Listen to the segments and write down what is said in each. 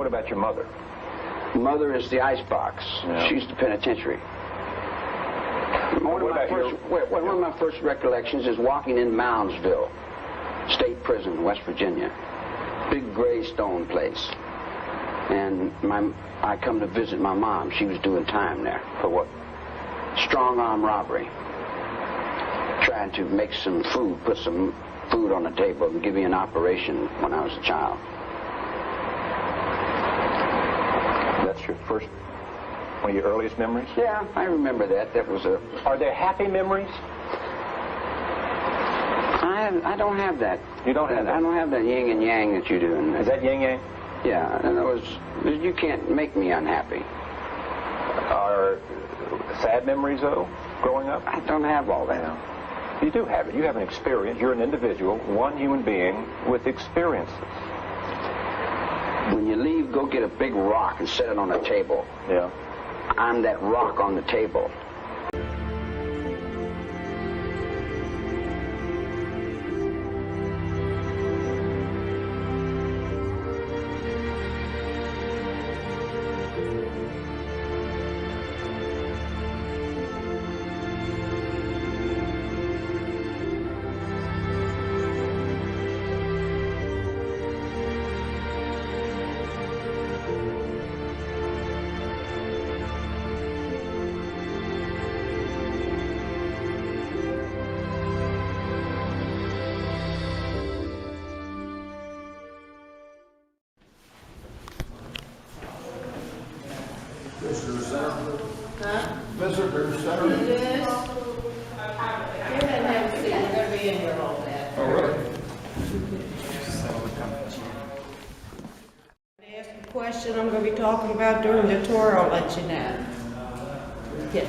What about your mother? Mother is the icebox. Yeah. She's the penitentiary. One of my first recollections is walking in Moundsville State Prison, West Virginia. Big gray stone place. And I come to visit my mom. She was doing time there for what? Strong arm robbery. Trying to make some food, put some food on the table and give me an operation when I was a child. That's your first, one of your earliest memories? Yeah, I remember that. That was a... Are there happy memories? I don't have that. You don't have that? I don't have that yin and yang that you do. Is that yin yang? Yeah, in other words, you can't make me unhappy. Are sad memories, though, growing up? I don't have all that. No. You do have it. You have an experience. You're an individual, one human being with experiences. When you leave, go get a big rock and set it on a table. Yeah. I'm that rock on the table. Visitor Center. Huh? Visitor Center. It is? You didn't have to see, you're gonna be in here all day. Oh, really? To ask a question I'm gonna be talking about during the tour, I'll let you know.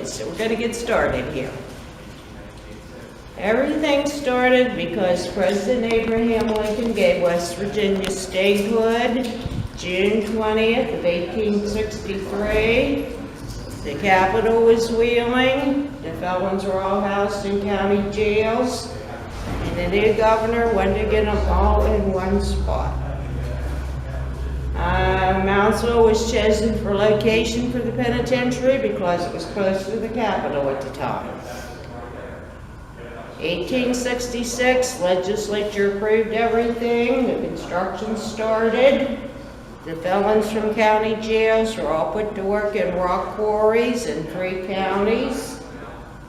So we're gonna get started here. Everything started because President Abraham Lincoln gave West Virginia statehood June 20th of 1863. The capital was Wheeling. The felons were all housed in county jails. And the new governor wanted to get them all in one spot. Moundsville was chosen for location for the penitentiary because it was close to the capital at the time. 1866, legislature approved everything. The construction started. The felons from county jails were all put to work in rock quarries in 3 counties.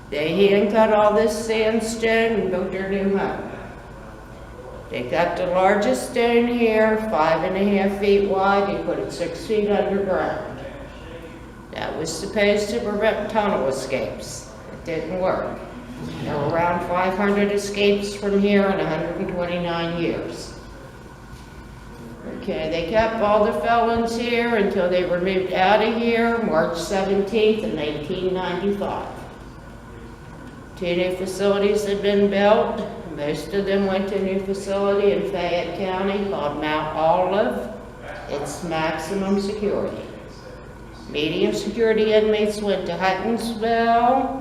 They hand-cut all this sandstone and built their new home. They cut the largest stone here, 5.5 feet wide. They put it 6 feet underground. That was supposed to prevent tunnel escapes. It didn't work. There were around 500 escapes from here in 129 years. Okay, they kept all the felons here until they were moved out of here March 17th in 1895. 2 new facilities had been built. Most of them went to a new facility in Fayette County called Mount Olive. It's maximum security. Medium security inmates went to Huttonsville.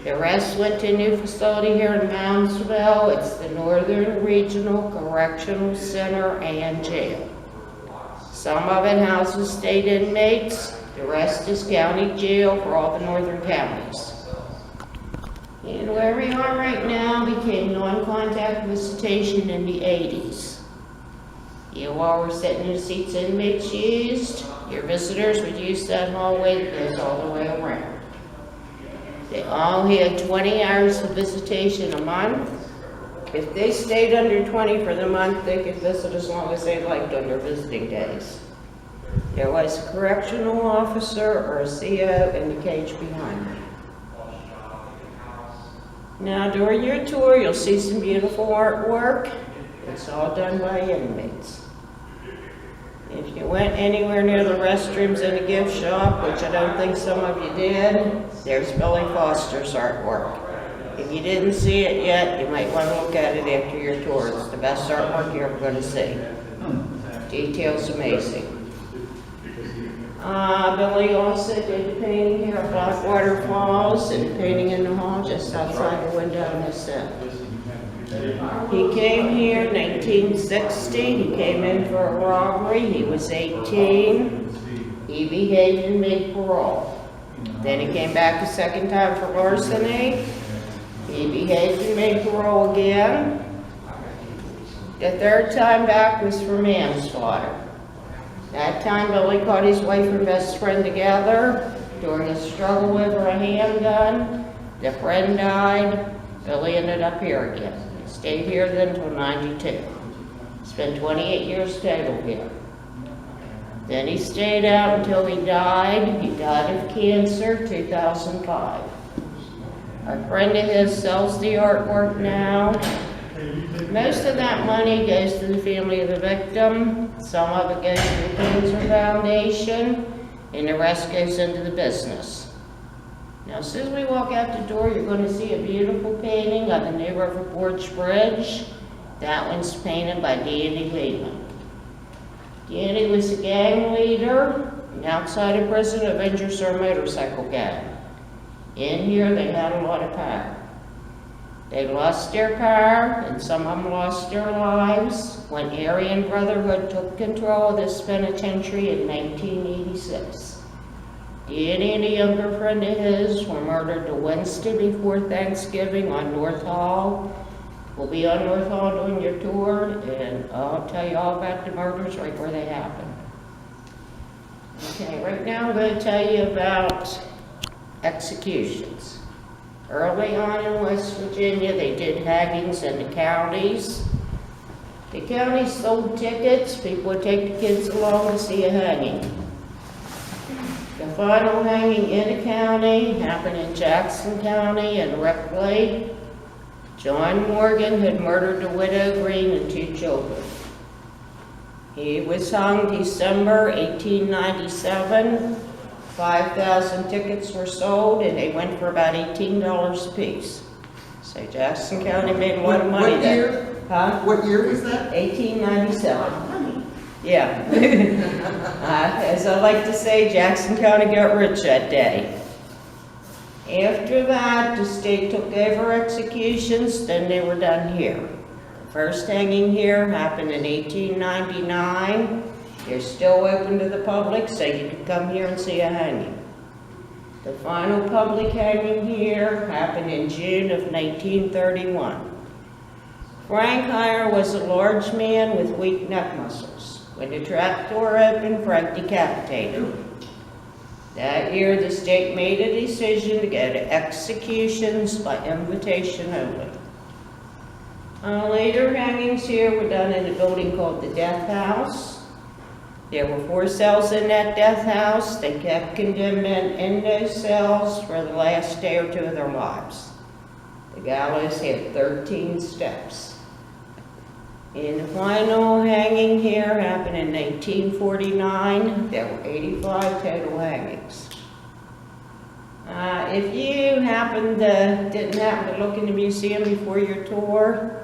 The rest went to a new facility here in Moundsville. It's the Northern Regional Correctional Center and Jail. Some of it houses state inmates. The rest is county jail for all the northern counties. And where we are right now became non-contact visitation in the 80s. You all were sitting in the seats inmates used. Your visitors would use that hallway that goes all the way around. They all had 20 hours of visitation a month. If they stayed under 20 for the month, they could visit as long as they liked on their visiting days. There was a correctional officer or a CO in the cage behind me. Now during your tour, you'll see some beautiful artwork. It's all done by inmates. If you went anywhere near the restrooms in the gift shop, which I don't think some of you did, there's Billy Foster's artwork. If you didn't see it yet, you might want to look at it after your tour. It's the best artwork you're ever going to see. Detail's amazing. Billy also did the painting here at Blackwater Falls and the painting in the hall just outside the window in his set. He came here in 1960, he came in for a robbery. He was 18. He behaved and made parole. Then he came back a second time for larceny. He behaved and made parole again. The third time back was for manslaughter. That time Billy caught his wife and best friend together during a struggle over a handgun. The friend died. Billy ended up here again. He stayed here then until 92. Spent 28 years total here. Then he stayed out until he died. He died of cancer 2005. A friend of his sells the artwork now. Most of that money goes to the family of the victim. Some of it goes to the Cancer Foundation, and the rest goes into the business. Now, as soon as we walk out the door, you're going to see a beautiful painting of the New River Porch Bridge. That one's painted by Danny Lehman. Danny was a gang leader, and outside of prison, Avengers are a motorcycle gang. In here, they had a lot of power. They lost their power, and some of them lost their lives when Aryan Brotherhood took control of this penitentiary in 1986. Danny and a younger friend of his were murdered the Wednesday before Thanksgiving on North Hall. We'll be on North Hall doing your tour, and I'll tell you all about the murders right where they happened. Okay, right now I'm going to tell you about executions. Early on in West Virginia, they did hangings in the counties. The counties sold tickets. People would take the kids along to see a hanging. The final hanging in the county happened in Jackson County and Reckley. John Morgan had murdered the widow Green and 2 children. He was hung December 1897. 5,000 tickets were sold, and they went for about $18 a piece. So Jackson County made a lot of money then. What year? Huh? What year was that? 1897. Yeah. As I like to say, Jackson County got rich that day. After that, the state took over executions, then they were done here. The first hanging here happened in 1899. They're still open to the public, so you can come here and see a hanging. The final public hanging here happened in June of 1931. Frank Heyer was a large man with weak neck muscles. When the trap door opened, Frank decapitated him. That year, the state made a decision to go to executions by invitation only. Later hangings here were done in a building called the Death House. There were 4 cells in that death house. They kept condemned men in those cells for the last day or 2 of their lives. The gallows had 13 steps. And the final hanging here happened in 1949. There were 85 total hangings. If you didn't happen to look in the museum before your tour,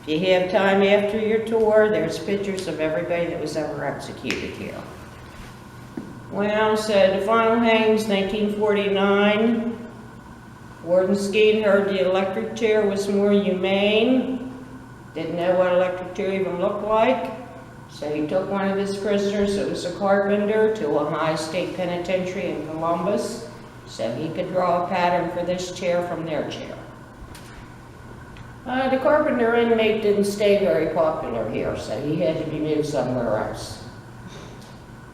if you have time after your tour, there's pictures of everybody that was ever executed here. Well, so the final hangings, 1949. Warden Skeen heard the electric chair was more humane. Didn't know what electric chair even looked like. So he took one of his prisoners, that was a carpenter, to a high state penitentiary in Columbus, so he could draw a pattern for this chair from their chair. The carpenter inmate didn't stay very popular here, so he had to be moved somewhere else.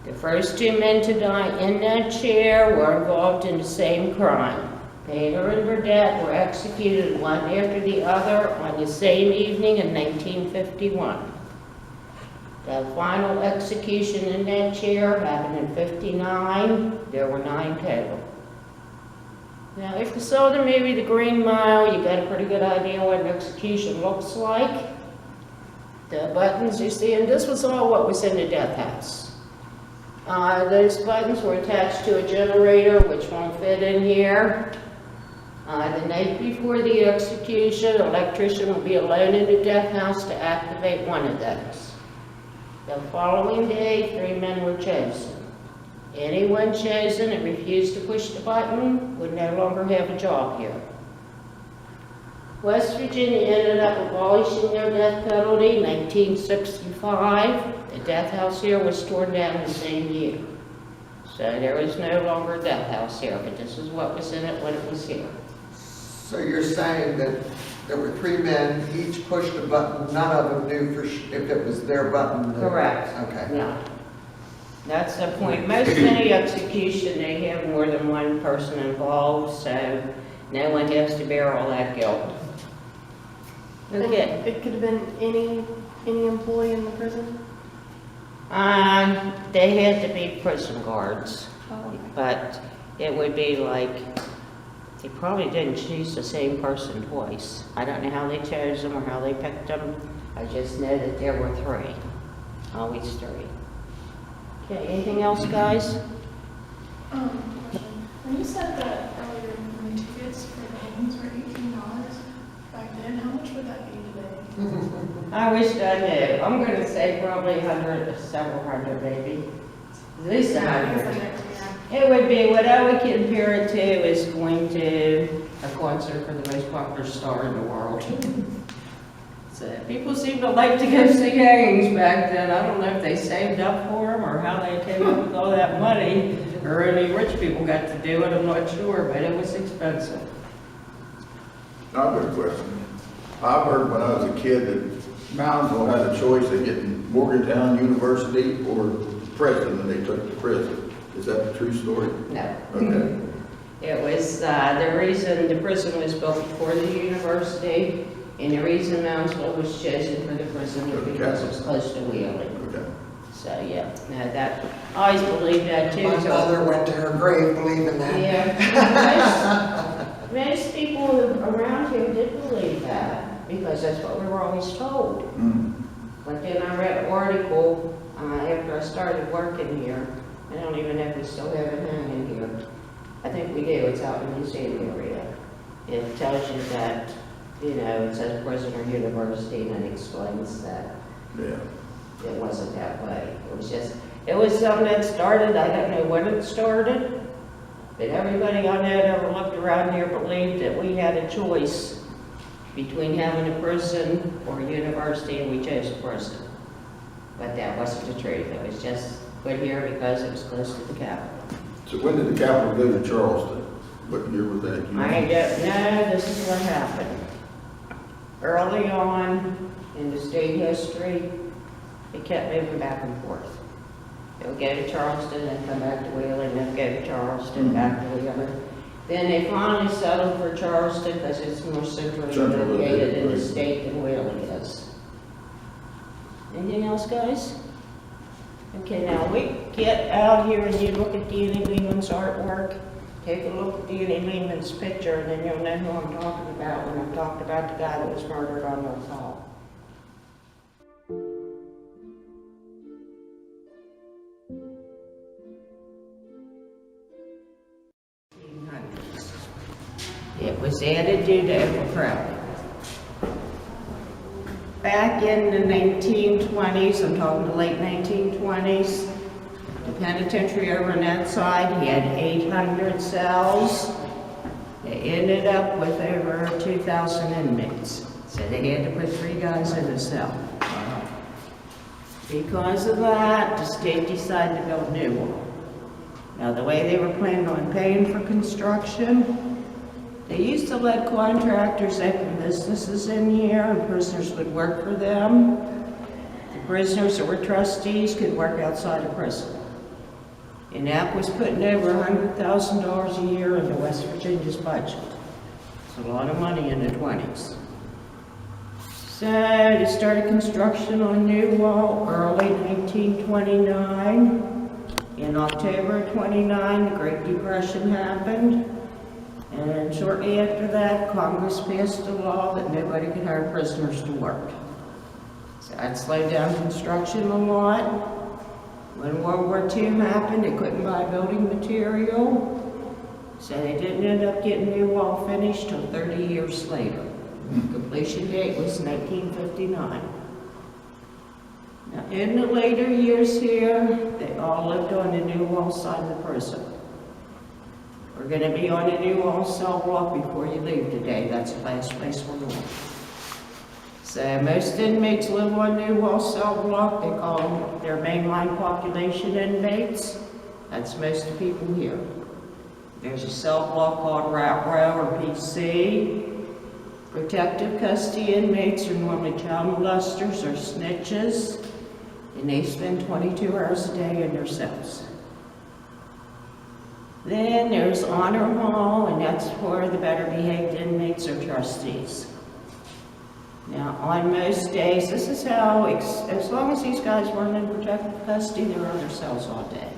The first 2 men to die in that chair were involved in the same crime. Painter and Burdett were executed one after the other on the same evening in 1951. The final execution in that chair happened in 59. There were 9 total. Now, if you saw the movie The Green Mile, you got a pretty good idea what an execution looks like. The buttons you see, and this was all what was in the death house. Those buttons were attached to a generator, which won't fit in here. The night before the execution, an electrician will be alone in the death house to activate one of those. The following day, 3 men were chosen. Anyone chosen and refused to push the button would no longer have a job here. West Virginia ended up abolishing their death penalty in 1965. The death house here was torn down the same year. So there is no longer a death house here, but this is what was in it when it was here. So you're saying that there were 3 men, each pushed a button, none of them knew for if it was their button? Correct. Okay. No. That's the point. Most any execution, they have more than one person involved, so no one has to bear all that guilt. Okay. It could have been any employee in the prison? They had to be prison guards, Oh, okay. but it would be like, they probably didn't choose the same person twice. I don't know how they chose them or how they picked them. I just know that there were 3, always 3. Okay, anything else, guys? Question. When you said that earlier, when tickets for games were $18 back then, how much would that be today? I wish I knew. I'm gonna say probably 100, several hundred maybe. At least 100. It would be, what I would compare it to is going to a concert for the most popular star in the world. So people seem to like to go see games back then. I don't know if they saved up for them or how they came up with all that money, or any rich people got to do it, I'm not sure, but it was expensive. I've got a question. I've heard when I was a kid that Moundsville had a choice of getting Morgantown University or prison, and they took the prison. Is that a true story? No. Okay. It was, the reason the prison was built before the university, and the reason Moundsville was chosen for the prison was because it was close to Wheeling. Okay. So, yeah, no, that, I always believed that too. My so- mother went to her grave believing that. Yeah. Most people around here did believe that, because that's what we were always told. But then I read an article, after I started working here. I don't even know if we still have it hanging here. I think we do, it's out in the museum area. It tells you that, you know, it says Prisoner University, and it explains that Yeah. it wasn't that way. It was just, it was something that started, I don't know when it started, but everybody I know that ever looked around here believed that we had a choice between having a prison or a university, and we chose a prison. But that wasn't the truth. It was just put here because it was close to the capital. So when did the capital go to Charleston? What year was that? You know? I don't know, this is what happened. Early on in the state history, it kept moving back and forth. It would go to Charleston, then come back to Wheeling, then go to Charleston, back to Wheeling. Then they finally settled for Charleston because it's more centrally located in the state than Wheeling is. Anything else, guys? Okay, now we get out here and you look at Danny Lehman's artwork. Take a look at Danny Lehman's picture, and then you'll know who I'm talking about when I'm talking about the guy that was murdered on North Hall. It was added due to overcrowding. Back in the 1920s, I'm talking the late 1920s, the penitentiary over on that side, he had 800 cells. They ended up with over 2,000 inmates. So they had to put 3 guys in a cell. Because of that, the state decided to build a new one. Now, the way they were planning on paying for construction, they used to let contractors open businesses in here, and prisoners would work for them. The prisoners that were trustees could work outside of prison. And that was putting over $100,000 a year into West Virginia's budget. It's a lot of money in the 20s. So they started construction on New Wall early 1929. In October 29, the Great Depression happened. And shortly after that, Congress passed a law that nobody could hire prisoners to work. So that slowed down construction a lot. When World War II happened, they couldn't buy building material. So they didn't end up getting New Wall finished till 30 years later. Completion date was 1959. Now, in the later years here, they all lived on the New Wall side of the prison. We're gonna be on a new all-cell block before you leave today. That's the last place we're going. So most inmates live on new all-cell block. They call them their mainline population inmates. That's most of the people here. There's a cell block called Rat Row or PC. Protective custody inmates are normally child molesters or snitches, and they spend 22 hours a day in their cells. Then there's Honor Hall, and that's for the better behaved inmates or trustees. Now, on most days, this is how, as long as these guys weren't in protective custody, they were in their cells all day.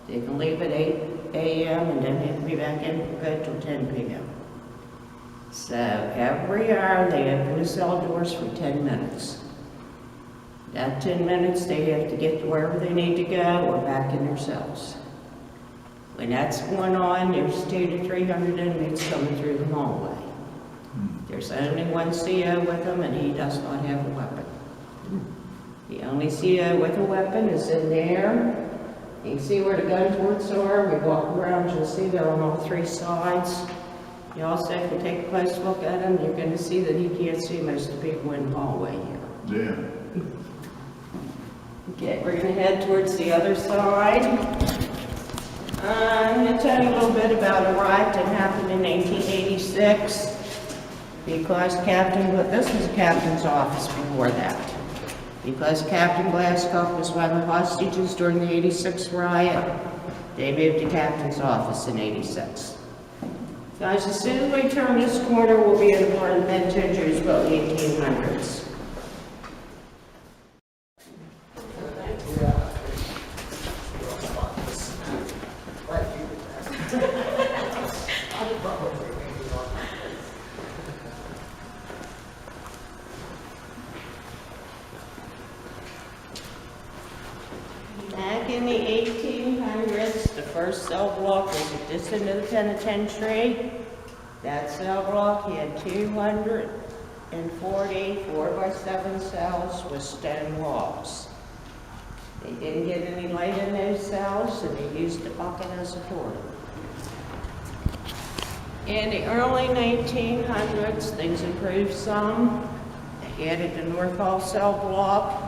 They can leave at 8 a.m. and then they can be back in for good till 10 p.m. So every hour they open the cell doors for 10 minutes. That 10 minutes they have to get to wherever they need to go or back in their cells. When that's going on, there's 200 to 300 inmates coming through the hallway. There's only one CO with them, and he does not have a weapon. The only CO with a weapon is in there. You can see where the gun ports are. We walk around, you'll see they're on all three sides. You also, if you take a close look at him, you're going to see that he can't see most of the people in the hallway here. Yeah. Okay, we're going to head towards the other side. I'm going to tell you a little bit about a riot that happened in 1886. Because this was the captain's office before that. Because Captain Glasscock was one of the hostages during the 86 riot, they moved to captain's office in 86. Guys, as soon as we turn this corner, we'll be in part of the penitentiary, about the 1800s. Back in the 1800s, the first cell block was at this end of the penitentiary. That cell block had 240 4x7 cells with stone walls. They didn't get any light in those cells, and they used the bucket as a toilet. In the early 1900s, things improved some. They added the North Hall cell block.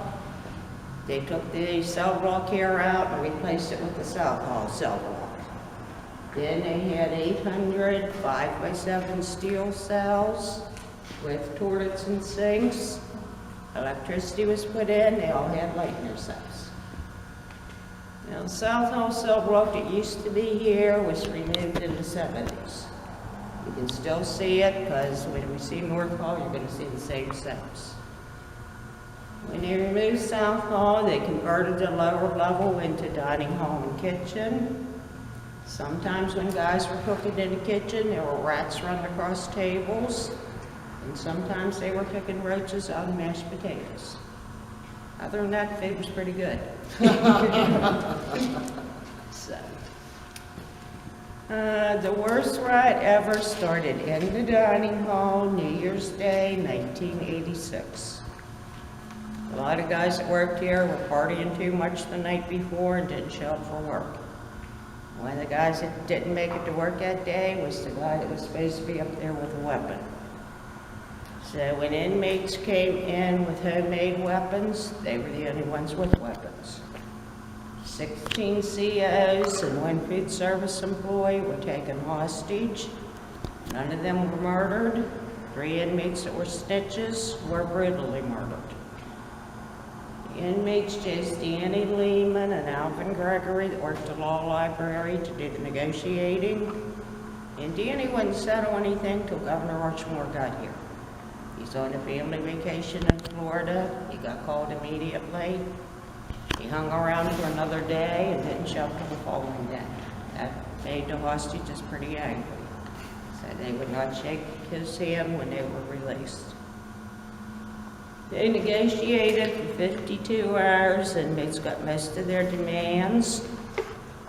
They took the cell block here out and replaced it with the South Hall cell block. Then they had 800 5x7 steel cells with toilets and sinks. Electricity was put in, they all had light in their cells. Now, the South Hall cell block that used to be here was removed in the 70s. You can still see it because when we see North Hall, you're going to see the same cells. When they removed South Hall, they converted the lower level into dining hall and kitchen. Sometimes when guys were cooking in the kitchen, there were rats running across tables. And sometimes they were picking roaches out of mashed potatoes. Other than that, food was pretty good. The worst riot ever started in the dining hall, New Year's Day, 1986. A lot of guys that worked here were partying too much the night before and didn't show up for work. One of the guys that didn't make it to work that day was the guy that was supposed to be up there with a weapon. So when inmates came in with homemade weapons, they were the only ones with weapons. 16 COs and one food service employee were taken hostage. None of them were murdered. 3 inmates that were snitches were brutally murdered. The inmates chose Danny Lehman and Alvin Gregory that worked at the law library to do the negotiating. And Danny wouldn't settle anything till Governor Rushmore got here. He's on a family vacation in Florida. He got called immediately. He hung around for another day and didn't show up till the following day. That made the hostages pretty angry. So they would not shake his hand when they were released. They negotiated for 52 hours, and inmates got most of their demands.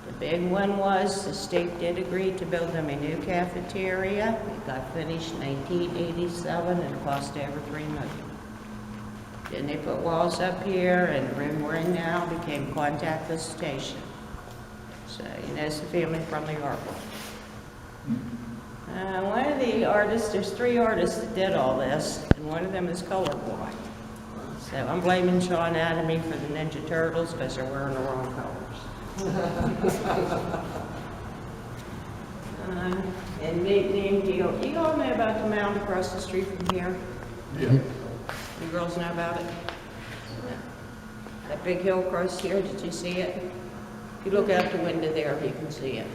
The big one was the state did agree to build them a new cafeteria. It got finished in 1987 and it cost over $3 million. Then they put walls up here, and the room we're in now became contactless station. So, you know, it's a family-friendly artwork. One of the artists, there's 3 artists that did all this, and one of them is colorblind. So I'm blaming Sean Adamy for the Ninja Turtles because they're wearing the wrong colors. And do you all know about the mound across the street from here? Yeah. You girls know about it? That big hill across here, did you see it? If you look out the window there, you can see it.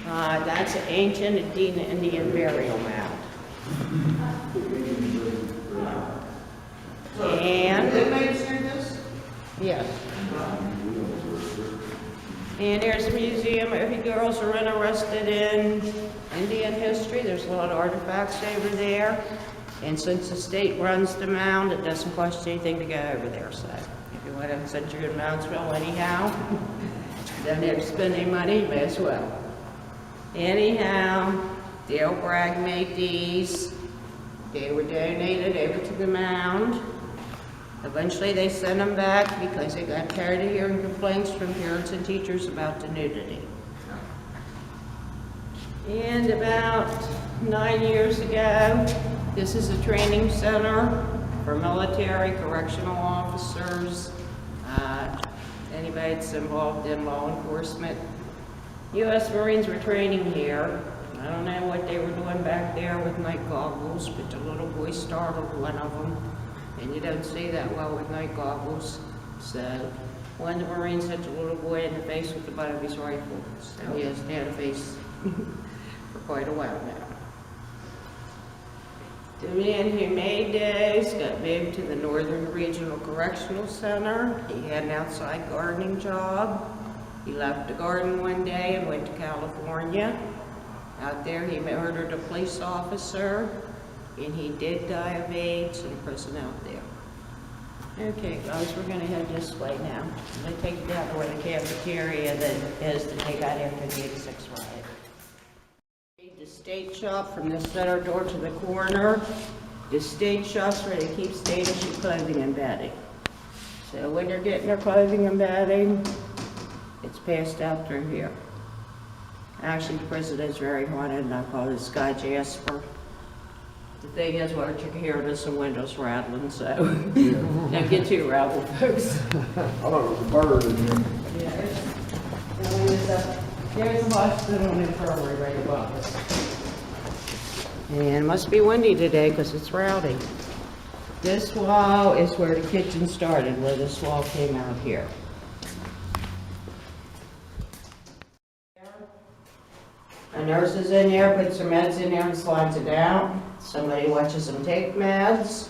That's an ancient Indian burial mound. And yes. And there's a museum. If you girls are interested in Indian history, there's a lot of artifacts over there. And since the state runs the mound, it doesn't cost you anything to go over there. So if you want to, since you're in Moundsville anyhow, don't have to spend any money, you may as well. Anyhow, Dale Bragg made these. They were donated over to the mound. Eventually they sent them back because they got tired of hearing complaints from parents and teachers about the nudity. And about 9 years ago, this is a training center for military, correctional officers, anybody that's involved in law enforcement. U.S. Marines were training here. I don't know what they were doing back there with night goggles, but the little boy startled one of them. And you don't see that well with night goggles. So one of the Marines hit the little boy in the face with the butt of his rifle. So he hasn't had a face for quite a while now. The man who made those got moved to the Northern Regional Correctional Center. He had an outside gardening job. He left the garden one day and went to California. Out there he murdered a police officer, and he did die of AIDS in prison out there. Okay, guys, we're gonna head this way now. I'm gonna take you down to where the cafeteria that is that they got after the 86 riot. The state shop from the center door to the corner. The state shop's where they keep state issue clothing and bedding. So when they're getting their clothing and bedding, it's passed out through here. Actually, the president's very haunted, and I call this guy Jasper. The thing is, what you can hear, there's some windows rattling, so don't get too rattled, folks. I thought it was a bird in here. Yeah, there's a hospital and infirmary right above us. And it must be windy today because it's rowdy. This wall is where the kitchen started, where this wall came out here. A nurse is in there, puts her meds in there and slides it out. Somebody watches them take meds.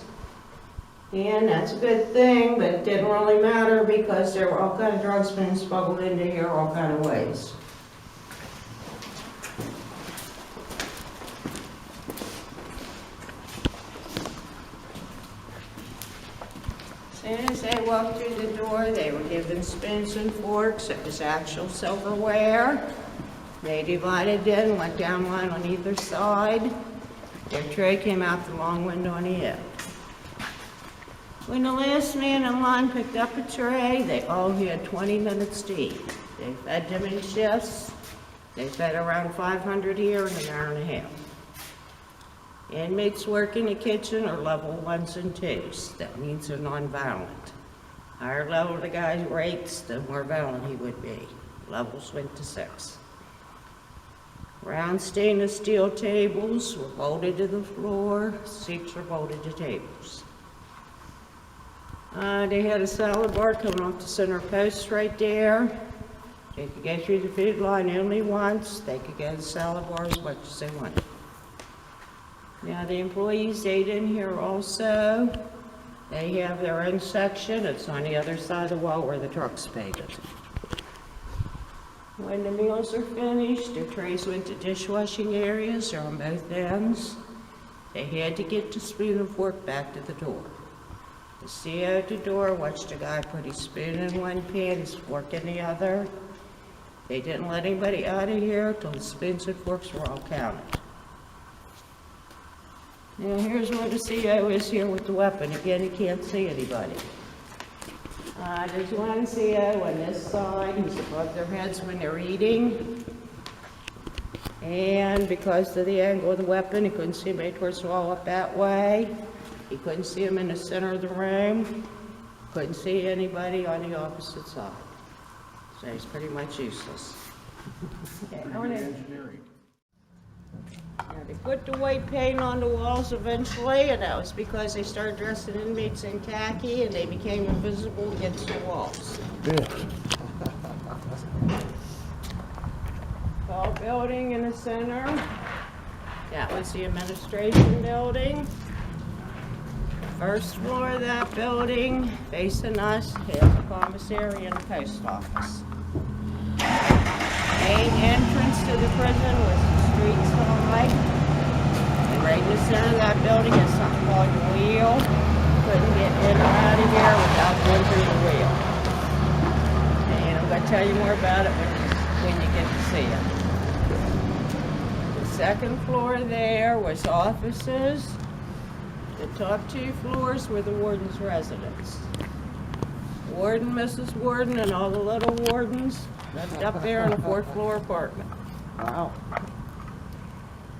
And that's a good thing, but it didn't really matter because there were all kind of drugs being smuggled into here all kind of ways. As soon as they walked through the door, they were given spoons and forks. It was actual silverware. They divided in, went down line on either side. Their tray came out the long window on the end. When the last man in line picked up a tray, they all had 20 minutes to eat. They fed them in shifts. They fed around 500 here in an hour and a half. Inmates work in the kitchen are level 1s and 2s. That means they're nonviolent. Higher level the guy rates, the more violent he would be. Levels went to 6. Round stainless steel tables were bolted to the floor. Seats were bolted to tables. They had a salad bar coming off the center post right there. They could go through the food line only once. They could go to the salad bar as much as they wanted. Now the employees ate in here also. They have their own section. It's on the other side of the wall where the trucks paid it. When the meals are finished, their trays went to dishwashing areas. They're on both ends. They had to get the spoon and fork back to the door. The CO at the door watched a guy put his spoon in one pan, his fork in the other. They didn't let anybody out of here till the spoons and forks were all counted. Now here's where the CO is here with the weapon. Again, he can't see anybody. There's one CO on this side. He's above their heads when they're eating. And because of the angle of the weapon, he couldn't see anybody towards the wall up that way. He couldn't see him in the center of the room. Couldn't see anybody on the opposite side. So he's pretty much useless. Okay, now they put the white paint on the walls eventually, and that was because they started dressing inmates in khaki and they became invisible against the walls. Tall building in the center. That was the administration building. First floor of that building, facing us, has the commissary and the post office. Main entrance to the prison was the street side. And right in the center of that building is something called the wheel. Couldn't get in or out of here without going through the wheel. And I'm going to tell you more about it when you get to see it. The second floor there was offices. The top 2 floors were the warden's residence. Warden, Mrs. Warden, and all the little wardens lived up there in a 4th floor apartment. Wow.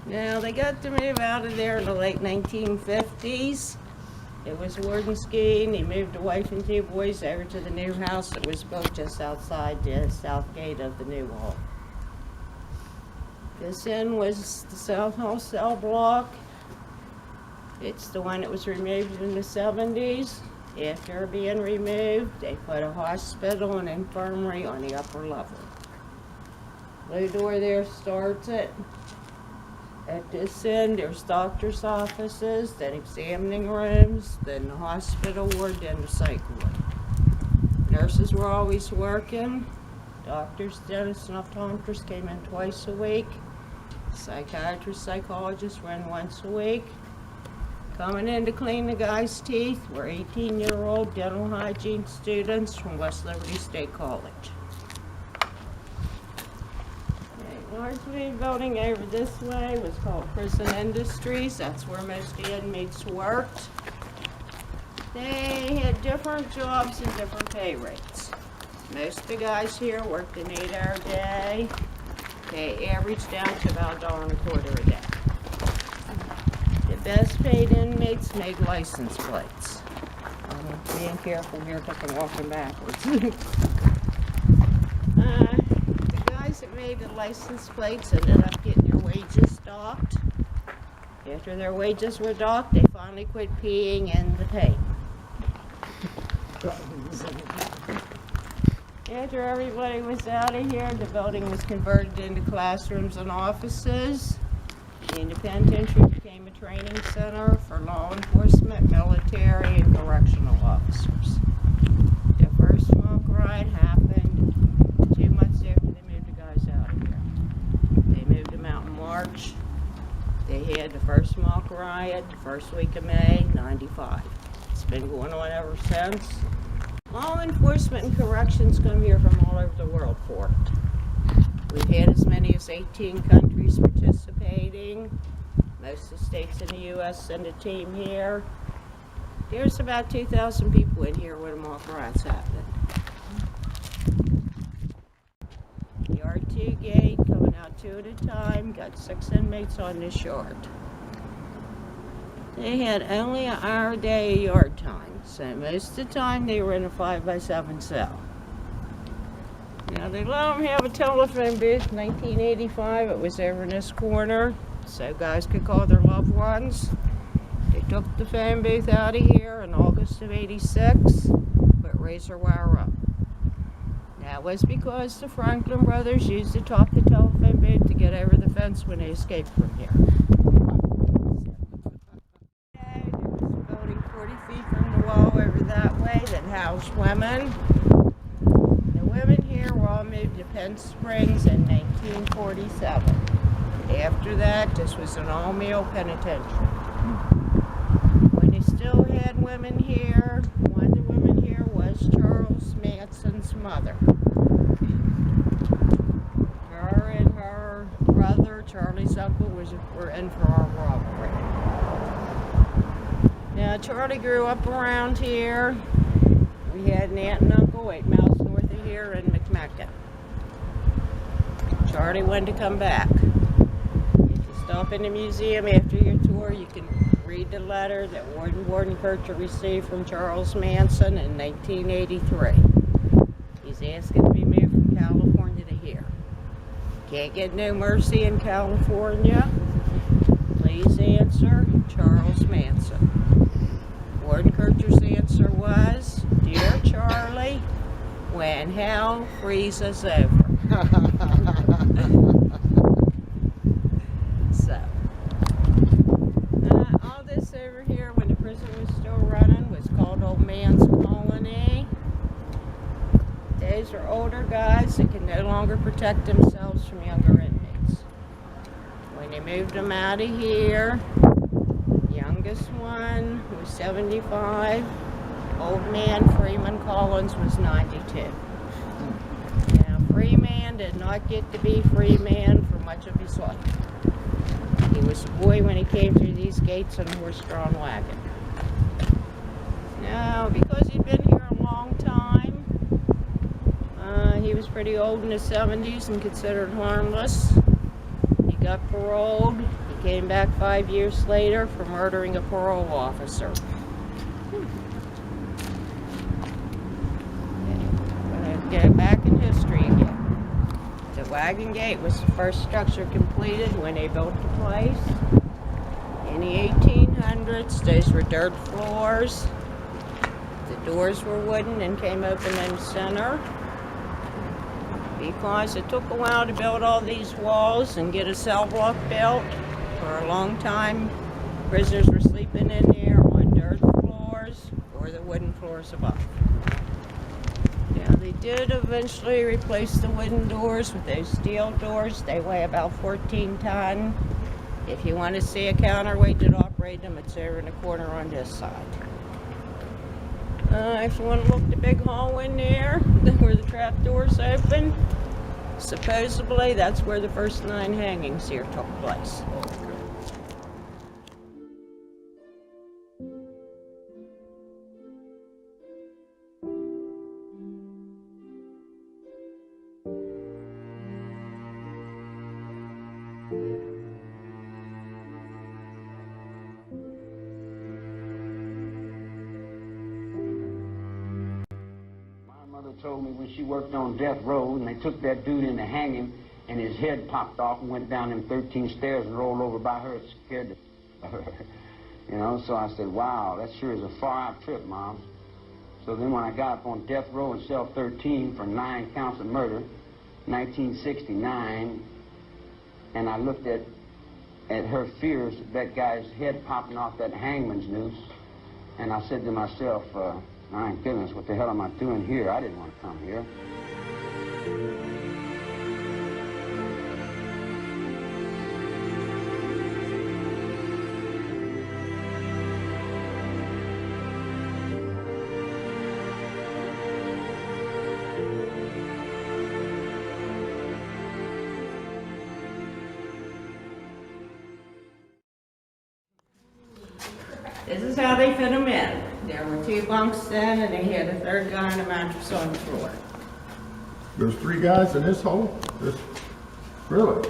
Now, they got to move out of there in the late 1950s. It was Warden's scheme. He moved the wife and 2 boys over to the new house that was built just outside the south gate of the new hall. This end was the South Hall cell block. It's the one that was removed in the 70s. After being removed, they put a hospital and infirmary on the upper level. Blue door there starts it. At this end, there's doctor's offices, then examining rooms, then the hospital ward, then the psych ward. Nurses were always working. Doctors, dentists, and optometrists came in twice a week. Psychiatrists, psychologists ran once a week. Coming in to clean the guy's teeth were 18-year-old dental hygiene students from West Liberty State College. A large main building over this way was called Prison Industries. That's where most of the inmates worked. They had different jobs and different pay rates. Most of the guys here worked an 8-hour day. They averaged down to about $1.25 a day. The best paid inmates made license plates. I'm being careful here because I'm walking backwards. The guys that made the license plates ended up getting their wages docked. After their wages were docked, they finally quit peeing in the paint. After everybody was out of here, the building was converted into classrooms and offices. The penitentiary became a training center for law enforcement, military, and correctional officers. The first smoke riot happened 2 months after they moved the guys out of here. They moved them out in March. They had the first smoke riot the first week of May, '95. It's been going on ever since. Law enforcement and corrections come here from all over the world for it. We've had as many as 18 countries participating. Most of the states in the U.S. send a team here. There's about 2,000 people in here when the mock riot's happening. The R2 gate, coming out 2 at a time, got 6 inmates on this yard. They had only an hour a day of yard time, so most of the time they were in a 5x7 cell. Now, they let them have a telephone booth in 1985. It was over in this corner, so guys could call their loved ones. They took the phone booth out of here in August of '86, put razor wire up. That was because the Franklin brothers used to top the telephone booth to get over the fence when they escaped from here. There was a building 40 feet from the wall over that way that housed women. Women here were all moved to Penn Springs in 1947. After that, this was an all-male penitentiary. When they still had women here, one of the women here was Charles Manson's mother. Her and her brother, Charlie's uncle, were in for armed robbery. Now, Charlie grew up around here. We had an aunt and uncle 8 miles north of here in McMecken. Charlie wanted to come back. Stop in the museum after your tour. You can read the letter that Warden Kircher received from Charles Manson in 1983. He's asking to be moved from California to here. Can't get no mercy in California. Please answer Charles Manson. Warden Kircher's answer was, "Dear Charlie, when hell freezes over." So, all this over here, when the prison was still running, was called Old Man's Colony. Those are older guys that can no longer protect themselves from younger inmates. When they moved them out of here, youngest one was 75. Old man Freeman Collins was 92. Now, Freeman did not get to be Freeman for much of his life. He was a boy when he came through these gates in a horse-drawn wagon. Now, because he'd been here a long time, he was pretty old in his 70s and considered harmless. He got paroled. He came back 5 years later for murdering a parole officer. Get back in history again. The wagon gate was the first structure completed when they built the place. In the 1800s, those were dirt floors. The doors were wooden and came open in the center. Because it took a while to build all these walls and get a cell block built, for a long time, prisoners were sleeping in there on dirt floors or the wooden floors above. Now, they did eventually replace the wooden doors with those steel doors. They weigh about 14 ton. If you want to see a counterweight that operate them, it's over in the corner on this side. If you want to look the big hall in there, where the trap doors open, supposedly that's where the first 9 hangings here took place. Told me when she worked on death row and they took that dude in to hang him and his head popped off and went down them 13 stairs and rolled over by her. It scared her. You know, so I said, wow, that sure is a far-out trip, Mom. So then when I got up on death row in cell 13 for 9 counts of murder, 1969, and I looked at her fears, that guy's head popping off that hangman's noose, and I said to myself, my goodness, what the hell am I doing here? I didn't want to come here. This is how they fit them in. There were 2 bunks then, and they had a 3rd guy and a mattress on the floor. There's 3 guys in this hole? Really?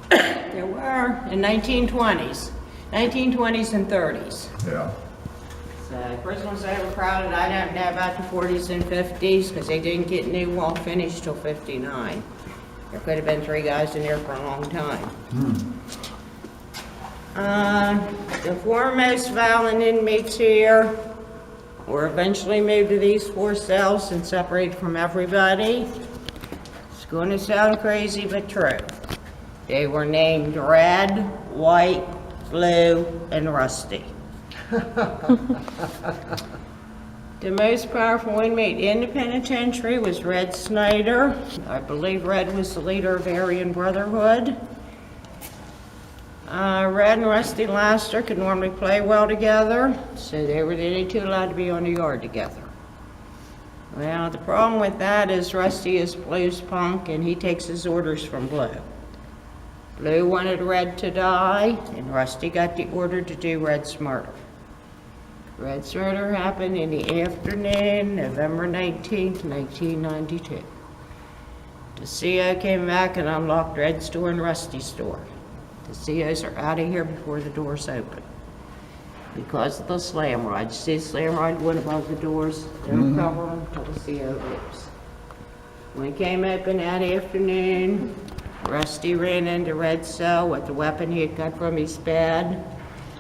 There were in 1920s and 30s. Yeah. So prison was overcrowded. I don't know about the 40s and 50s because they didn't get new wall finished till 59. There could have been 3 guys in there for a long time. The 4 most violent inmates here were eventually moved to these 4 cells and separated from everybody. It's going to sound crazy, but true. They were named Red, White, Blue, and Rusty. The most powerful inmate in the penitentiary was Red Snyder. I believe Red was the leader of Aryan Brotherhood. Red and Rusty Laster could normally play well together, so they were the only 2 allowed to be on the yard together. Well, the problem with that is Rusty is Blue's punk, and he takes his orders from Blue. Blue wanted Red to die, and Rusty got the order to do Red's murder. Red's murder happened in the afternoon, November 19th, 1992. The CO came back and unlocked Red's door and Rusty's door. The COs are out of here before the doors open. Because of the slam rod. You see the slam rod going above the doors? They'll cover them until the CO leaves. When it came open that afternoon, Rusty ran into Red's cell with the weapon he had got from his bed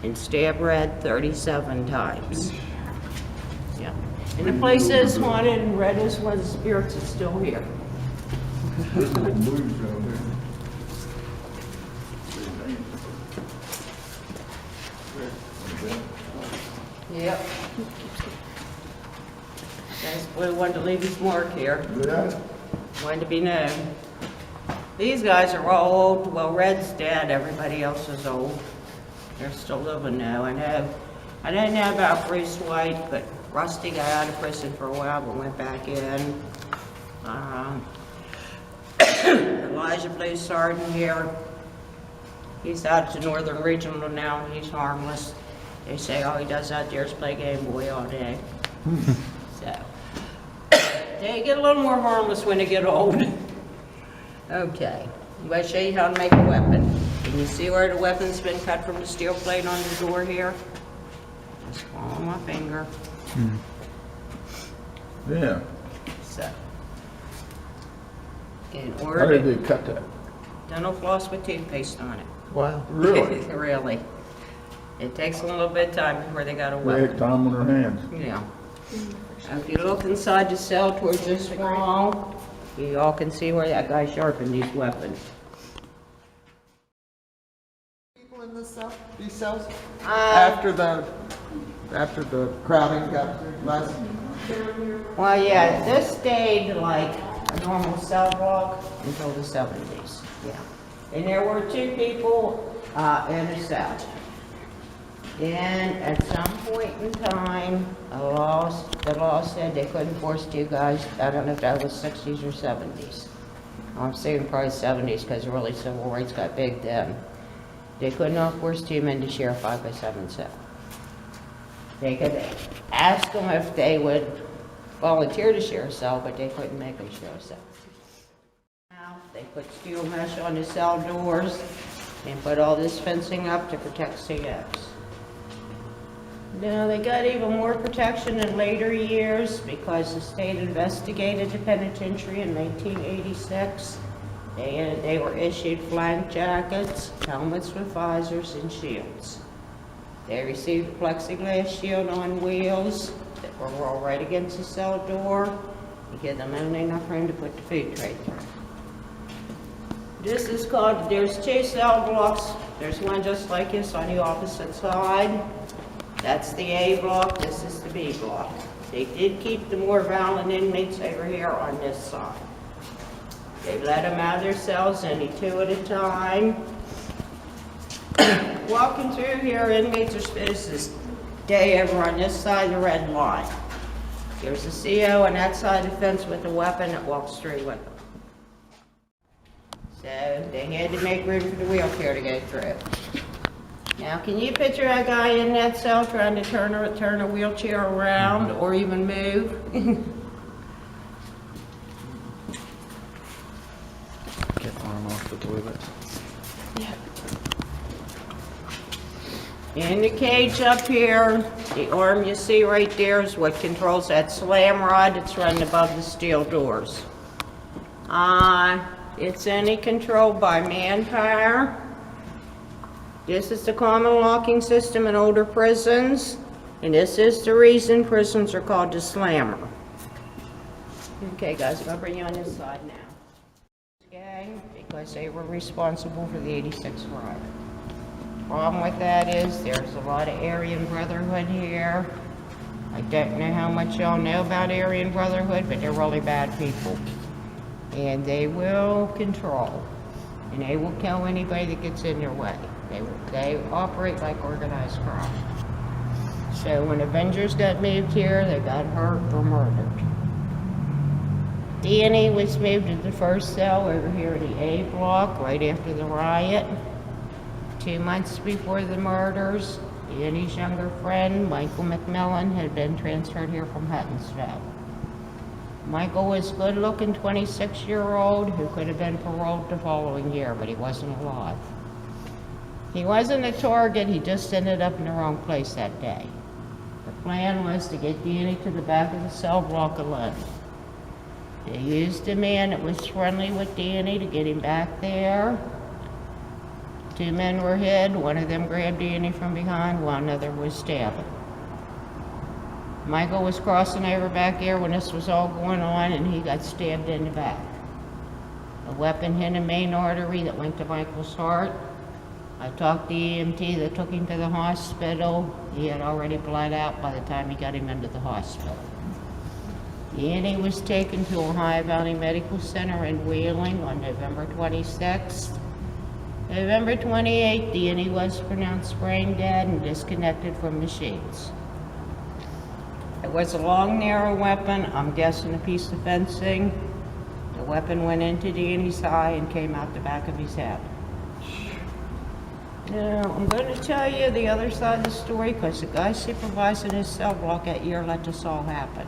and stabbed Red 37 times. Yeah. And the place is haunted, and Red is one of the spirits that's still here. Yep. Basically wanted to leave his mark here. Yeah. Wanted to be known. These guys are all old. Well, Red's dead. Everybody else is old. They're still living now. I don't know about Bruce White, but Rusty got out of prison for a while but went back in. Elijah Blue Sergeant here. He's out to Northern Regional now. He's harmless. They say all he does out there is play Game Boy all day. So, they get a little more harmless when they get old. Okay, I'm going to show you how to make a weapon. Can you see where the weapon's been cut from the steel plate on the door here? Just follow my finger. Yeah. So, in How order did they cut that? dental floss with toothpaste on it. Wow. Really? Really. It takes a little bit of time before they got a They weapon. had time on their hands. Yeah. If you look inside the cell towards this wall, you all can see where that guy sharpened these weapons. People in this cell, these cells? Uh, After the crowding got less? Well, yeah, this stayed like a normal cell block until the 70s. Yeah. And there were 2 people in a cell. Then at some point in time, the law said they couldn't force 2 guys. I don't know if that was 60s or 70s. I'm saying probably 70s because really civil rights got big then. They could not force 2 men to share a 5x7 cell. They could ask them if they would volunteer to share a cell, but they couldn't make them share a cell. Now, they put steel mesh on the cell doors and put all this fencing up to protect COs. Now, they got even more protection in later years because the state investigated the penitentiary in 1986. They were issued flak jackets, helmets with visors, and shields. They received a plexiglass shield on wheels that were rolled right against the cell door to give them only enough room to put the food tray through. This is called, there's 2 cell blocks. There's one just like this on the opposite side. That's the A block, this is the B block. They did keep the more violent inmates over here on this side. They let them out of their cells, only 2 at a time. Walking through here, inmates are supposed to stay over on this side of the red line. There's a CO on that side of the fence with a weapon that walks through with them. So they had to make room for the wheelchair to go through. Now, can you picture that guy in that cell trying to turn a wheelchair around or even move? Get arm off the toilet. In the cage up here, the arm you see right there is what controls that slam rod that's running above the steel doors. It's only controlled by manpower. This is the common locking system in older prisons, and this is the reason prisons are called the slammer. Okay guys, I'm gonna bring you on this side now. Gang, because they were responsible for the 86 riot. Problem with that is there's a lot of Aryan Brotherhood here. I don't know how much y'all know about Aryan Brotherhood, but they're really bad people. And they will control, and they will kill anybody that gets in their way. They operate like organized crime. So when Avengers got moved here, they got hurt or murdered. Danny was moved to the first cell over here in the A block right after the riot. 2 months before the murders, Danny's younger friend, Michael McMillan, had been transferred here from Huttonsville. Michael was a good-looking 26-year-old who could have been paroled the following year, but he wasn't alive. He wasn't a target, he just ended up in the wrong place that day. The plan was to get Danny to the back of the cell block alone. They used a man that was friendly with Danny to get him back there. 2 men were hid, one of them grabbed Danny from behind, one other was stabbing. Michael was crossing over back here when this was all going on, and he got stabbed in the back. A weapon hit a main artery that went to Michael's heart. I talked to the EMT that took him to the hospital. He had already bled out by the time he got him into the hospital. Danny was taken to Ohio Valley Medical Center in Wheeling on November 26th. November 28th, Danny was pronounced brain dead and disconnected from machines. It was a long, narrow weapon, I'm guessing a piece of fencing. The weapon went into Danny's eye and came out the back of his head. Now, I'm going to tell you the other side of the story because the guy supervising his cell block that year let this all happen.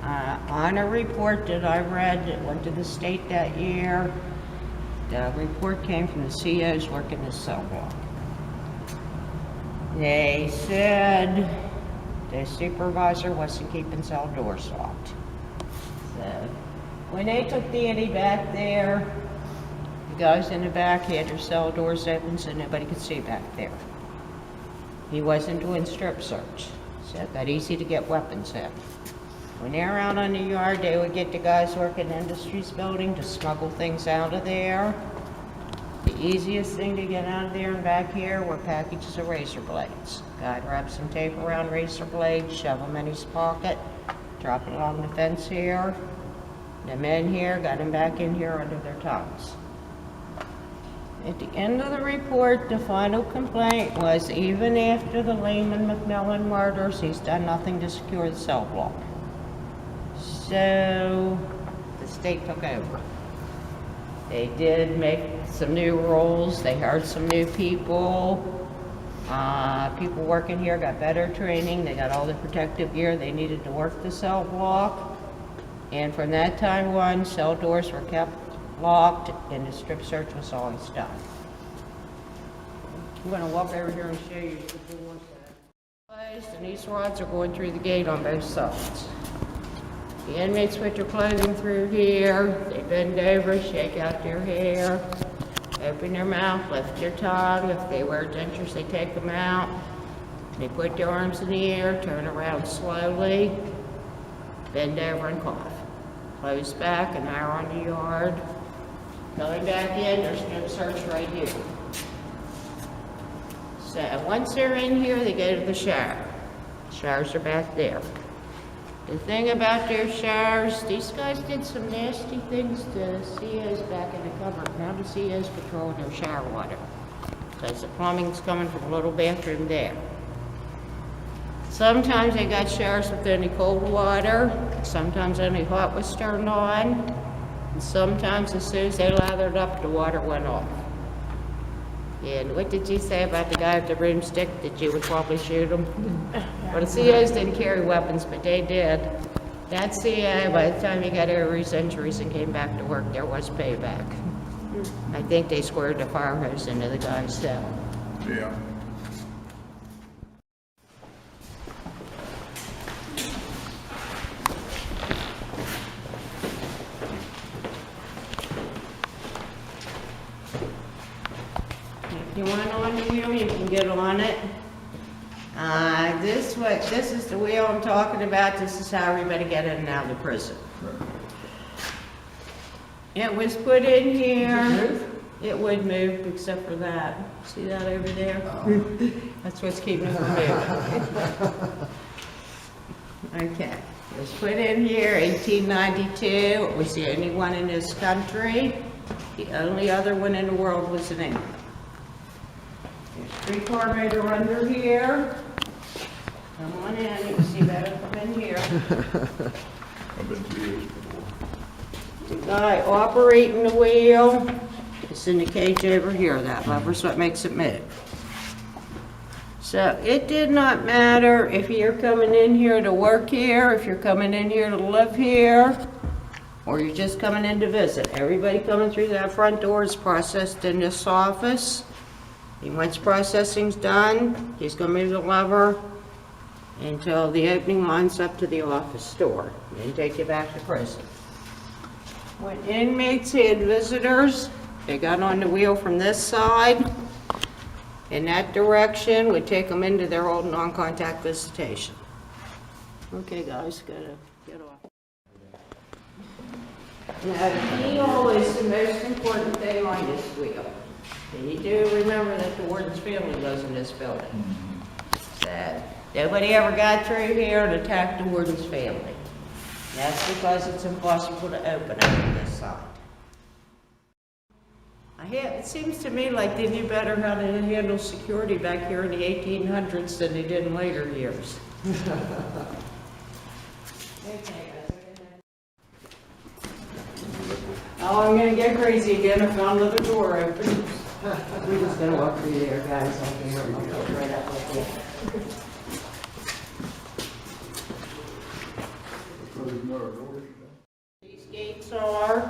On a report that I read that went to the state that year, the report came from the COs working the cell block. They said the supervisor wasn't keeping cell doors locked. So when they took Danny back there, the guys in the back had their cell doors open so nobody could see back there. He wasn't doing strip search, so it got easy to get weapons in. When they were out on the yard, they would get the guys working in Industries building to smuggle things out of there. The easiest thing to get out of there and back here were packages of razor blades. Guy'd wrap some tape around razor blades, shove them in his pocket, drop it along the fence here. The men here got him back in here under their tongues. At the end of the report, the final complaint was even after the Lehman McMillan murders, he's done nothing to secure the cell block. So the state took over. They did make some new rules. They hired some new people. People working here got better training. They got all the protective gear they needed to work the cell block. And from that time on, cell doors were kept locked and the strip search was always done. I'm going to walk over here and show you the doors. And these rods are going through the gate on both sides. The inmates put their clothing through here, they bend over, shake out their hair, open their mouth, lift their tongue. If they wear dentures, they take them out. They put their arms in the air, turn around slowly, bend over and cough. Close back, an hour on the yard. Going back in, there's no search right here. So once they're in here, they go to the shower. Showers are back there. The thing about their showers, these guys did some nasty things to COs back in the cupboard. Now the COs patrol their shower water because the plumbing's coming from a little bathroom there. Sometimes they got showers with only cold water. Sometimes only hot was turned on. And sometimes as soon as they lathered up, the water went off. And what did you say about the guy with the broomstick that you would probably shoot him? Well, the COs didn't carry weapons, but they did. That CO, by the time he got over his injuries and came back to work, there was payback. I think they squared the fire hose into the guy's cell. Yeah. If you want on the wheel, you can get on it. This is the wheel I'm talking about. This is how everybody get in and out of the prison. It was put in here. It would move except for that. See that over there? That's what's keeping it from moving. Okay. It was put in here 1892. It was the only one in this country. The only other one in the world was in England. There's 3-car motor under here. Come on in, you can see better come in here. I've been to years before. The guy operating the wheel is in the cage over here. That lever's what makes it move. So it did not matter if you're coming in here to work here, if you're coming in here to live here, or you're just coming in to visit. Everybody coming through that front door is processed in this office. Once processing's done, he's gonna move the lever until the opening lines up to the office door, and take you back to prison. When inmates had visitors, they got on the wheel from this side. In that direction would take them into their old non-contact visitation. Okay, guys, gotta get off. Now, the keyhole is the most important thing on this wheel. And you do remember that the warden's family lives in this building. So, nobody ever got through here and attacked the warden's family. That's because it's impossible to open it on this side. It seems to me like they knew better how to handle security back here in the 1800s than they did in later years. Oh, I'm gonna get crazy again. I found another door open. We're just gonna walk through there, guys. I can hear myself right up like that. These gates are,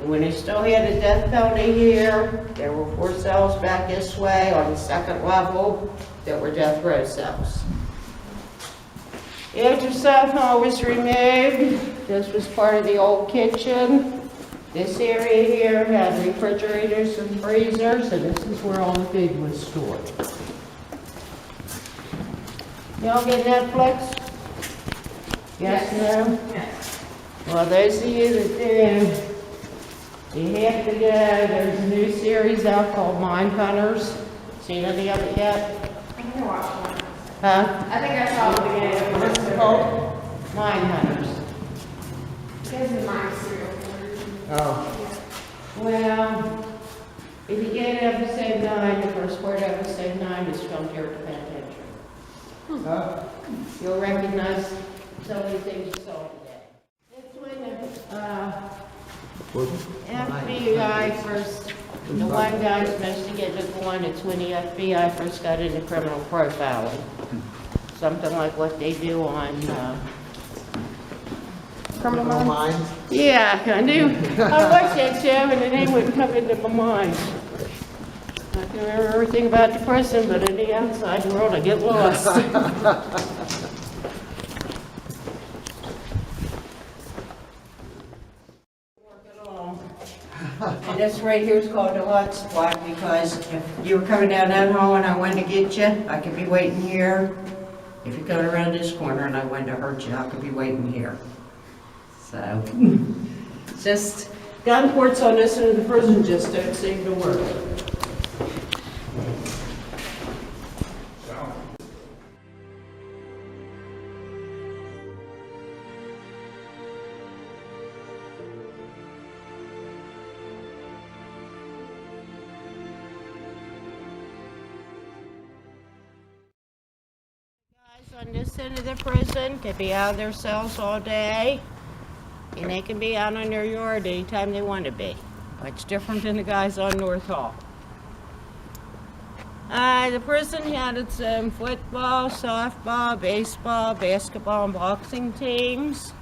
and when they still had the death penalty here, there were 4 cells back this way on the second level that were death row cells. After South Hall was removed, this was part of the old kitchen. This area here had refrigerators and freezers, and this is where all the food was stored. Y'all get Netflix? Yes, no? Yes. Well, those of you that do, you have to go. There's a new series out called Mind Hunters. Seen any of it yet? I think I watched one. Huh? I think I saw the beginning. What's it called? Mind Hunters. This is my serial killer. Oh. Well, if you get episode 9, the first part of episode 9 is filmed here at the penitentiary. You'll recognize some of the things you saw today. It's when the FBI first, the one guy's supposed to get the one, it's when the FBI first got into criminal profiling. Something like what they do on Criminal Minds? Yeah, I knew. I watched that show and the name wouldn't come into my mind. I can remember everything about the prison, but in the outside world, I get lost. And this right here is called the hot spot because if you were coming down that hall and I went to get you, I could be waiting here. If you're going around this corner and I went to hurt you, I could be waiting here. So, just gun ports on this end of the prison just don't seem to work. Guys on this end of the prison can be out of their cells all day. And they can be out on their yard anytime they want to be. Much different than the guys on North Hall. The prison had its own football, softball, baseball, basketball, and boxing teams.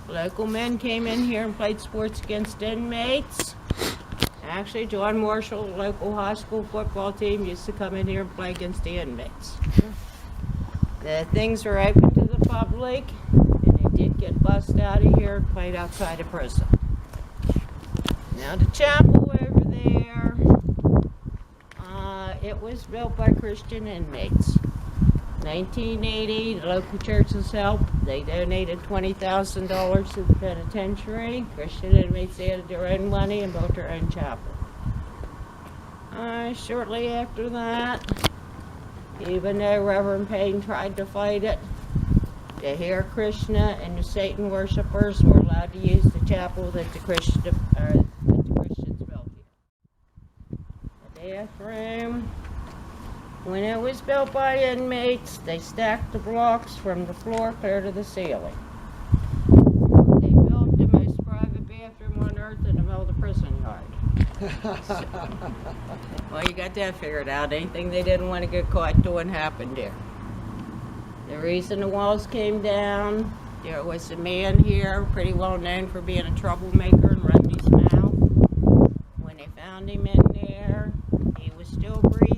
Local men came in here and played sports against inmates. Actually, John Marshall, the local high school football team, used to come in here and play against the inmates. The things were open to the public. Did get bussed out of here and played outside of prison. Now the chapel over there, it was built by Christian inmates. 1980, the local churches helped. They donated $20,000 to the penitentiary. Christian inmates added their own money and built their own chapel. Shortly after that, even though Reverend Payne tried to fight it, the Hare Krishna and the Satan worshippers were allowed to use the chapel that the Christians built here. The bathroom, when it was built by inmates, they stacked the blocks from the floor clear to the ceiling. They built the most private bathroom on earth in the middle of the prison yard. Well, you got that figured out. Anything they didn't want to get caught doing happened there. The reason the walls came down, there was a man here, pretty well known for being a troublemaker and running his mouth. When they found him in there, he was still breathing.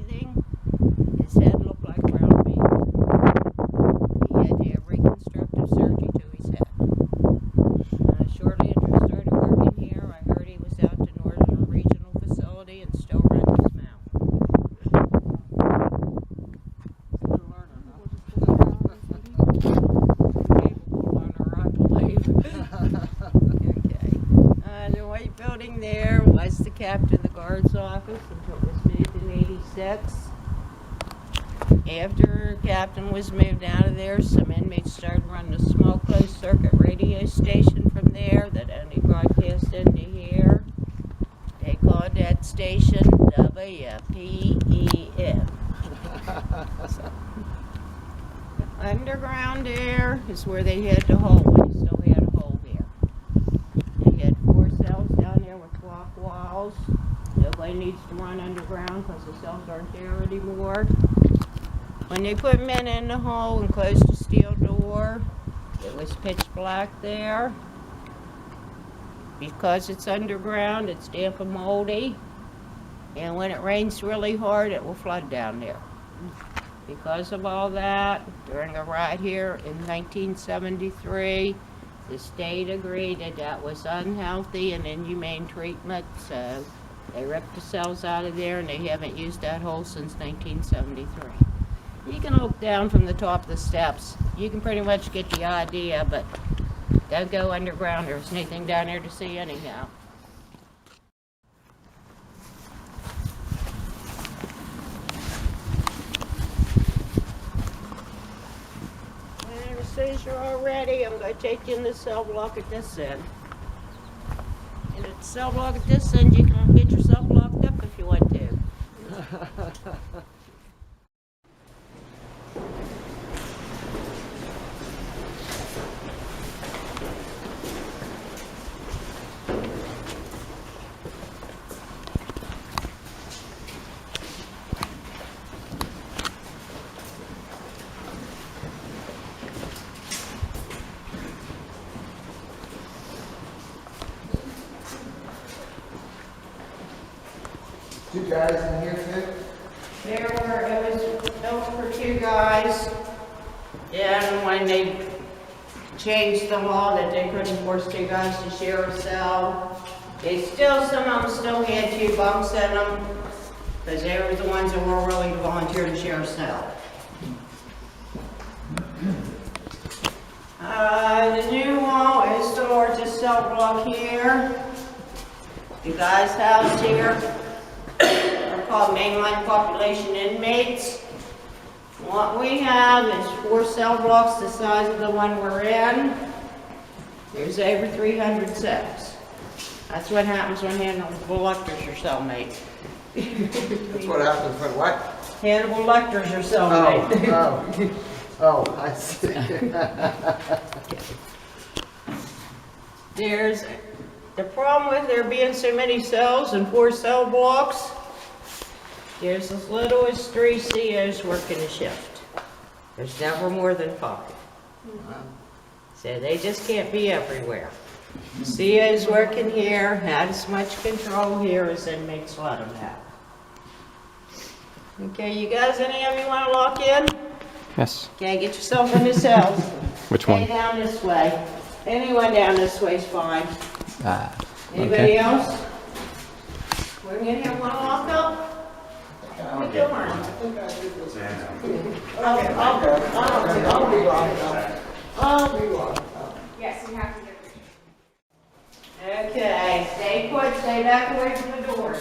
captain of the guard's office until it was moved in '86. After captain was moved out of there, some inmates started running a small closed circuit radio station from there that only broadcast into here. They called that station WPEF. Underground there is where they had the hole, when they still had a hole there. They had 4 cells down there with block walls. Nobody needs to run underground because the cells aren't there anymore. When they put men in the hole and closed the steel door, it was pitch black there. Because it's underground, it's damp and moldy. And when it rains really hard, it will flood down there. Because of all that, during a riot here in 1973, the state agreed that that was unhealthy and inhumane treatment, so they ripped the cells out of there and they haven't used that hole since 1973. You can look down from the top of the steps. You can pretty much get the idea, but don't go underground. There's anything down there to see anyhow. And as soon as you're all ready, I'm going to take you in the cell block at this end. And at the cell block at this end, you can get yourself locked up if you want to. Two guys in here too? It was built for 2 guys. And when they changed the law that they couldn't force 2 guys to share a cell, some of them still had 2 bunks in them, because they were the ones that were willing to volunteer to share a cell. The new wall is the largest cell block here. The guy's house here are called mainline population inmates. What we have is 4 cell blocks the size of the one we're in. There's over 300 cells. That's what happens when Hannibal Lecter's your cellmate. That's what happens when what? Hannibal Lecter's your cellmate. Oh, I see. There's the problem with there being so many cells and 4 cell blocks. There's as little as 3 COs working a shift. There's never more than 5. So they just can't be everywhere. COs working here, have as much control here as inmates let them have. Okay, you guys, any of you want to lock in? Yes. Okay, get yourself in the cells. Which one? Stay down this way. Anyone down this way is fine. Anybody Okay. else? We're gonna have one lock up? What are you doing? I'll be locked up. I'll be locked up. Yes, you have to get it. Okay, stay put, stay back away from the door.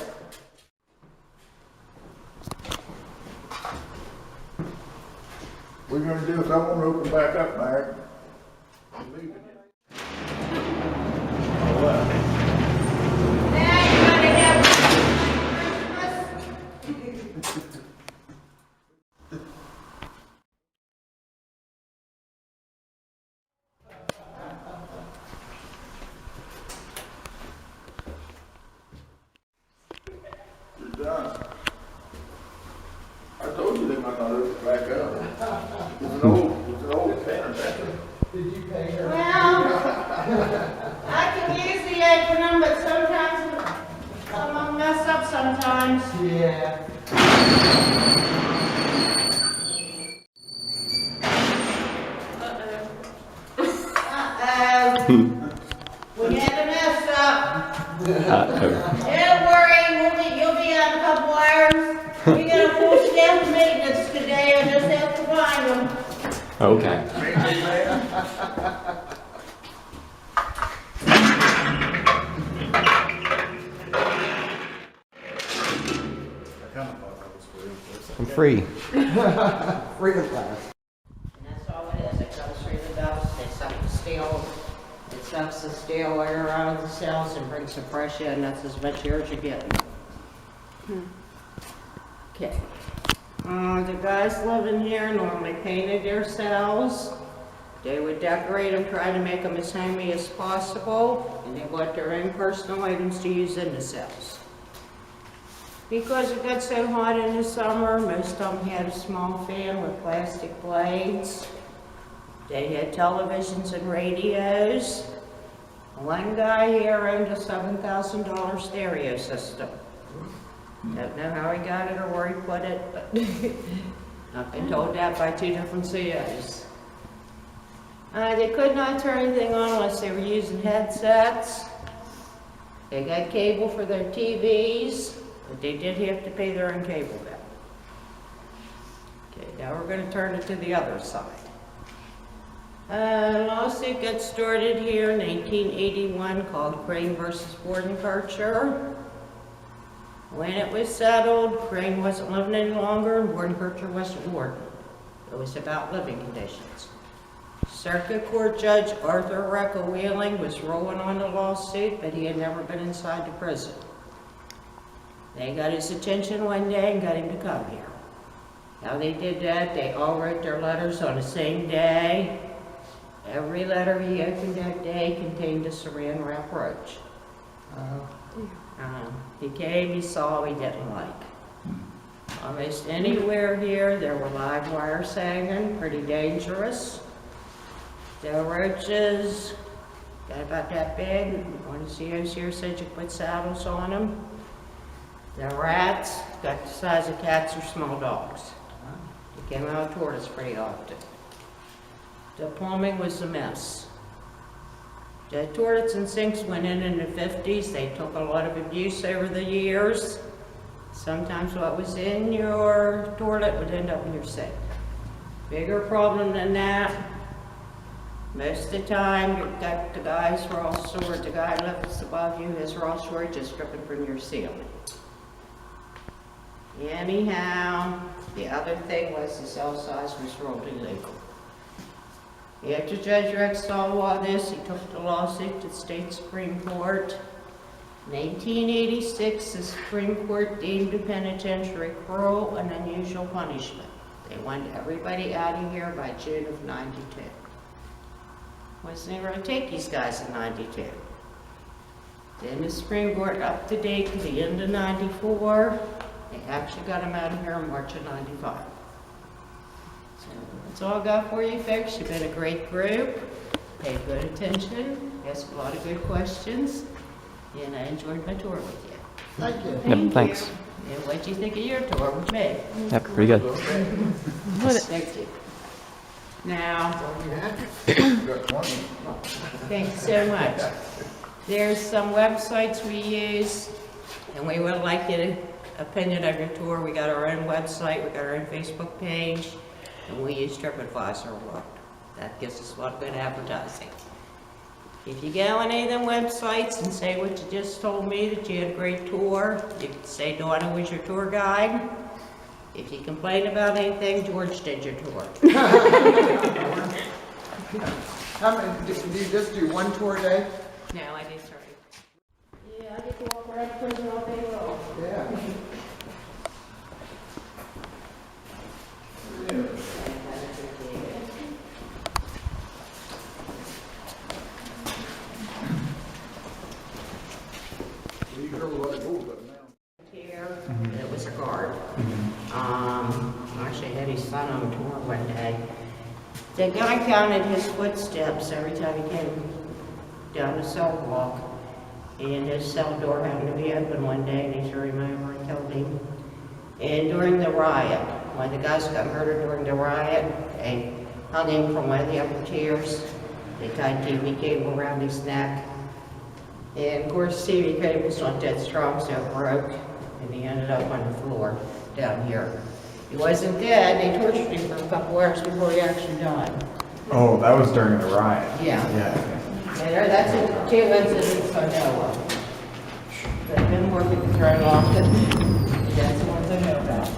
What we're gonna do is I wanna open back up, Mayor. I'm leaving it. Now you're gonna have Christmas. You're done. I told you they might not open it back up. It's an old penitentiary. Did you pay her? Well, I can usually open them, but sometimes some of them mess up sometimes. Yeah. We had a mess up. Uh-oh. Don't worry, you'll be out in a couple hours. We got a full staff of maintenance today, I just have to find them. Okay. free. Freedom Flag. And that's all it is. It goes through the dust, it sucks the stale air out of the cells and brings the fresh in. That's as much air as you're getting. Okay. The guys living here normally painted their cells. They would decorate them, try to make them as homey as possible, and they bought their own personal items to use in the cells. Because it got so hot in the summer, most of them had a small fan with plastic blades. They had televisions and radios. One guy here owned a $7,000 stereo system. Don't know how he got it or where he put it, but I've been told that by 2 different COs. They could not turn anything on unless they were using headsets. They got cable for their TVs, but they did have to pay their own cable bill. Okay, now we're going to turn it to the other side. A lawsuit got started here in 1981 called Crane versus Bordenkircher. When it was settled, Crane wasn't living any longer and Bordenkircher wasn't warden. It was about living conditions. Circuit Court Judge Arthur Recca Wheeling was ruling on the lawsuit, but he had never been inside the prison. They got his attention one day and got him to come here. How they did that, they all wrote their letters on the same day. Every letter he opened that day contained a saran wrap roach. He came, he saw, he didn't like. Almost anywhere here, there were live wires hanging, pretty dangerous. The roaches got about that big. One of the COs here said you put saddles on them. The rats got the size of cats or small dogs. They came out toward us pretty often. The plumbing was a mess. The toilets and sinks went in the 50s. They took a lot of abuse over the years. Sometimes what was in your toilet would end up in your sink. Bigger problem than that, most of the time you've got the guy's raw storage, the guy left above you, his raw storage is dripping from your ceiling. Anyhow, the other thing was the cell size was ruled illegal. After Judge Rex saw all this, he took the lawsuit to the state Supreme Court. In 1886, the Supreme Court deemed the penitentiary cruel and unusual punishment. They wanted everybody out of here by June of '92. Wasn't going to take these guys in '92. Then the Supreme Court upped the date to the end of '94. They actually got them out of here in March of '95. So that's all I got for you folks. You've been a great group. Paid good attention. Asked a lot of good questions. And I enjoyed my tour with you. Thank you. Yep, thanks. And what do you think of your tour with me? Yep, pretty good. Thank you. Now, thanks so much. There's some websites we use, and we would like your opinion of your tour. We got our own website, we got our own Facebook page, and we use TripAdvisor a lot. That gives us a lot of good advertising. If you go on any of them websites and say what you just told me, that you had a great tour, you can say Donna was your tour guide. If you complain about anything, George did your tour. How many, do you just do one tour a day? No, I did three. Yeah, I get to walk around prison all day long. Yeah. Here, it was a guard. Actually had his son on tour one day. The guy counted his footsteps every time he came down the cell block. And his cell door happened to be open one day and he threw him over and killed him. And during the riot, when the guys got murdered during the riot, they hung him from one of the upper tiers. They tied TV cable around his neck. And of course, TV cable's not that strong, so it broke, and he ended up on the floor down here. He wasn't dead. They tortured him for a couple hours before he actually died. Oh, that was during the riot. Yeah. Yeah. And that's two incidents I know of. But I've been working with her a lot, but that's the ones I know about.